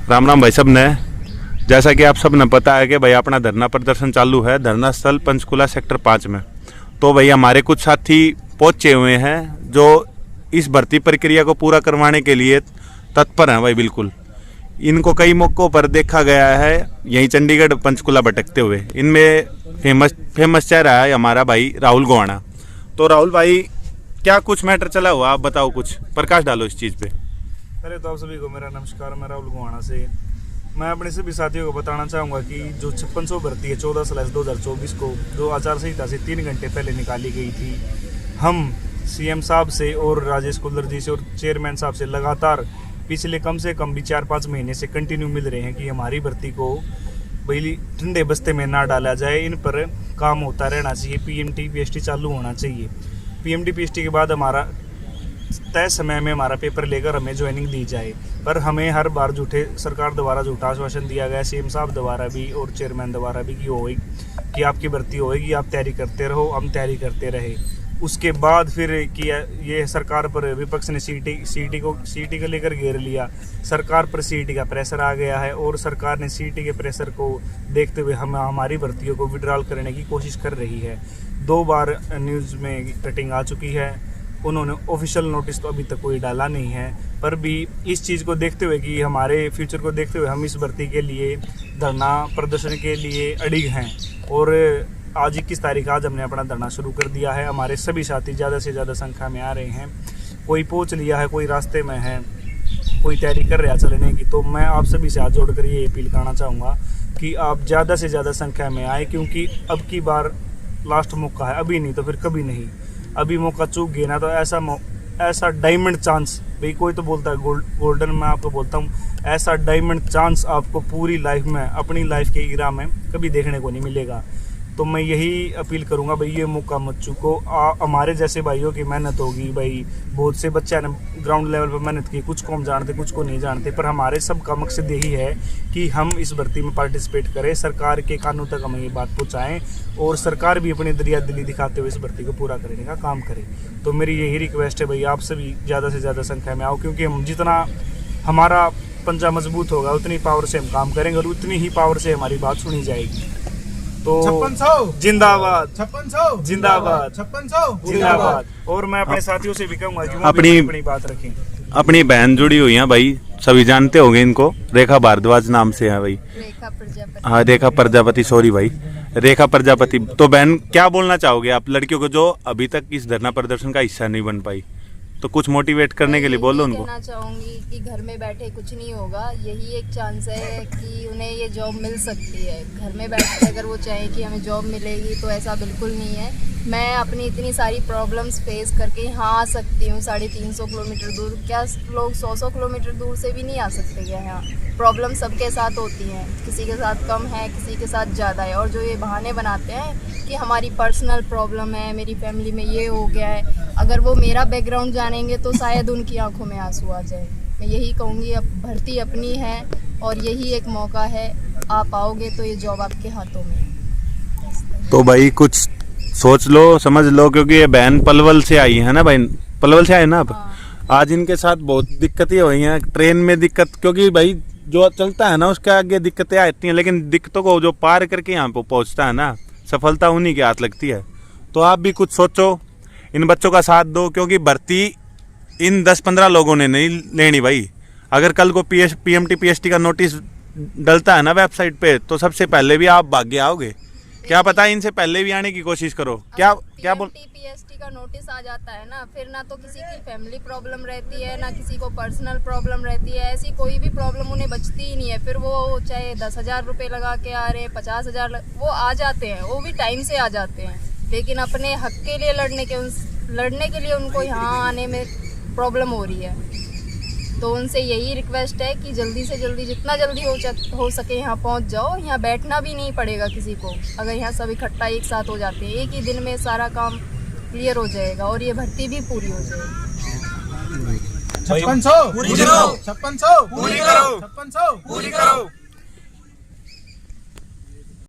राम राम भाई सब ने। जैसा कि आप सब ने पता है कि भाई अपना धरना प्रदर्शन चालू है धरना स्थल पंचकुला सेक्टर 5 में। तो भाई हमारे कुछ साथी पहुंचे हुए हैं जो इस भर्ती प्रक्रिया को पूरा करवाने के लिए तत्पर हैं भाई। बिल्कुल इनको कई मौक़ों पर देखा गया है यहीं चंडीगढ़ पंचकुला भटकते हुए। इनमें फेमस चेहरा है हमारा भाई राहुल गोवाना। तो राहुल भाई क्या कुछ मैटर चला हुआ, आप बताओ, कुछ प्रकाश डालो इस चीज़ पे। पहले तो आप सभी को मेरा नमस्कार। मैं राहुल गोवाना से मैं अपने सभी साथियों को बताना चाहूँगा कि जो 5600 भर्ती है 14/2024 को जो आचार संहिता से 3 घंटे पहले निकाली गई थी, हम सीएम साहब से और राजेश कुल्लर जी से और चेयरमैन साहब से लगातार पिछले कम से कम भी 4-5 महीने से कंटिन्यू मिल रहे हैं कि हमारी भर्ती को भाई ठंडे बस्ते में ना डाला जाए, इन पर काम होता रहना चाहिए। पीएमटी पीएसटी चालू होना चाहिए। पीएमटी पीएसटी के बाद हमारा तय समय में हमारा पेपर लेकर हमें ज्वाइनिंग दी जाए। पर हमें हर बार सरकार द्वारा झूठा आश्वासन दिया गया, सीएम साहब द्वारा भी और चेयरमैन द्वारा भी कि आपकी भर्ती होएगी, आप तैयारी करते रहो। हम तैयारी करते रहे। उसके बाद फिर कि ये सरकार पर विपक्ष ने सीईटी को लेकर घेर लिया। सरकार पर सीईटी का प्रेशर आ गया है और सरकार ने सीईटी के प्रेशर को देखते हुए हमारी भर्तियों को विड्रॉल करने की कोशिश कर रही है। 2 बार न्यूज़ में कटिंग आ चुकी है। उन्होंने ऑफिशियल नोटिस तो अभी तक कोई डाला नहीं है, पर भी इस चीज़ को देखते हुए कि हमारे फ्यूचर को देखते हुए हम इस भर्ती के लिए धरना प्रदर्शन के लिए अड़िग हैं। और आज 21 तारीख आज हमने अपना धरना शुरू कर दिया है। हमारे सभी साथी ज़्यादा से ज़्यादा संख्या में आ रहे हैं। कोई पहुँच लिया है, कोई रास्ते में है, कोई तैयारी कर रहा चलने की। तो मैं आप सभी से हाथ जोड़कर ये अपील करना चाहूँगा कि आप ज़्यादा से ज़्यादा संख्या में आए, क्योंकि अब की बार लास्ट मौका है। अभी नहीं तो फिर कभी नहीं। अभी मौका चूक गया ना तो ऐसा डायमंड चांस, भाई कोई तो बोलता है गोल्डन, मैं आपको बोलता हूँ ऐसा डायमंड चांस आपको पूरी लाइफ में, अपनी लाइफ के इरा में कभी देखने को नहीं मिलेगा। तो मैं यही अपील करूँगा भाई, ये मौका मत चूको। हमारे जैसे भाइयों की मेहनत होगी भाई। बहुत से बच्चे ने ग्राउंड लेवल पर मेहनत की, कुछ को हम जानते कुछ को नहीं जानते, पर हमारे सब का मकसद यही है कि हम इस भर्ती में पार्टिसिपेट करें, सरकार के कानों तक हम ये बात पहुँचाएँ और सरकार भी अपनी दरिया दिली दिखाते हुए इस भर्ती को पूरा करने का काम करे। तो मेरी यही रिक्वेस्ट है भाई, आप सभी ज़्यादा से ज़्यादा संख्या में आओ, क्योंकि हम जितना हमारा पंजा मजबूत होगा उतनी पावर से हम काम करेंगे और उतनी ही पावर से हमारी बात सुनी जाएगी। तो 5600 जिंदाबाद, 5600 जिंदाबाद, 5600 जिंदाबाद। और मैं अपने साथियों से भी कहूँगा कि वो अपनी भी अपनी बात रखें। अपनी बहन जुड़ी हुई है भाई, सभी जानते होंगे इनको, रेखा भारद्वाज नाम से है भाई। रेखा प्रजापति। हाँ रेखा प्रजापति, सॉरी भाई, रेखा प्रजापति। तो बहन क्या बोलना चाहोगे आप लड़कियों को जो अभी तक इस धरना प्रदर्शन का हिस्सा नहीं बन पाई? तो कुछ मोटिवेट करने के लिए बोलो उनको। कहना चाहूँगी कि घर में बैठे कुछ नहीं होगा। यही एक चांस है कि उन्हें ये जॉब मिल सकती है। घर में बैठ कर अगर वो चाहें कि हमें जॉब मिलेगी तो ऐसा बिल्कुल नहीं है। मैं अपनी इतनी सारी प्रॉब्लम्स फेस करके यहाँ आ सकती हूँ 350 किलोमीटर दूर। क्या लोग 100 किलोमीटर दूर से भी नहीं आ सकते क्या? यहाँ प्रॉब्लम सबके साथ होती हैं, किसी के साथ कम है, किसी के साथ ज़्यादा है। और जो ये बहाने बनाते हैं कि हमारी पर्सनल प्रॉब्लम है, मेरी फैमिली में ये हो गया है, अगर वो मेरा बैकग्राउंड जानेंगे तो शायद उनकी आंखों में आंसू आ जाए। मैं यही कहूँगी, अब भर्ती अपनी है और यही एक मौका है। आप आओगे तो ये जॉब आपके हाथों में है। तो भाई कुछ सोच लो, समझ लो, क्योंकि ये बहन पलवल से आई है ना भाई, पलवल से आए ना आप। हाँ। आज इनके साथ बहुत दिक्कतें हुई हैं, ट्रेन में दिक्कत, क्योंकि भाई जो चलता है ना उसके आगे दिक्कतें आती हैं, लेकिन दिक्कतों को जो पार करके यहाँ पे पहुँचता है ना, सफलता उन्हीं के हाथ लगती है। तो आप भी कुछ सोचो, इन बच्चों का साथ दो, क्योंकि भर्ती इन 10-15 लोगों ने नहीं लेनी भाई। अगर कल को पीएमटी पीएसटी का नोटिस डलता है ना वेबसाइट पे, तो सबसे पहले भी आप भाग्य आओगे। क्या पता इनसे पहले भी आने की कोशिश करो। क्या बोल पीएसटी का नोटिस आ जाता है ना, फिर ना तो किसी की फैमिली प्रॉब्लम रहती है, ना किसी को पर्सनल प्रॉब्लम रहती है। ऐसी कोई भी प्रॉब्लम उन्हें बचती ही नहीं है। फिर वो चाहे 10,000 रुपये लगा के आ रहे हैं, 50,000, वो आ जाते हैं, वो भी टाइम से आ जाते हैं। लेकिन अपने हक के लिए लड़ने के लिए उनको यहाँ आने में प्रॉब्लम हो रही है। तो उनसे यही रिक्वेस्ट है कि जल्दी से जल्दी, जितना जल्दी हो सके यहाँ पहुँच जाओ। यहाँ बैठना भी नहीं पड़ेगा किसी को, अगर यहाँ सब इकट्ठा एक साथ हो जाते हैं, एक ही दिन में सारा काम क्लियर हो जाएगा और ये भर्ती भी पूरी हो जाएगी। 5600 पूरी करो, 5600 पूरी करो, 5600 पूरी करो।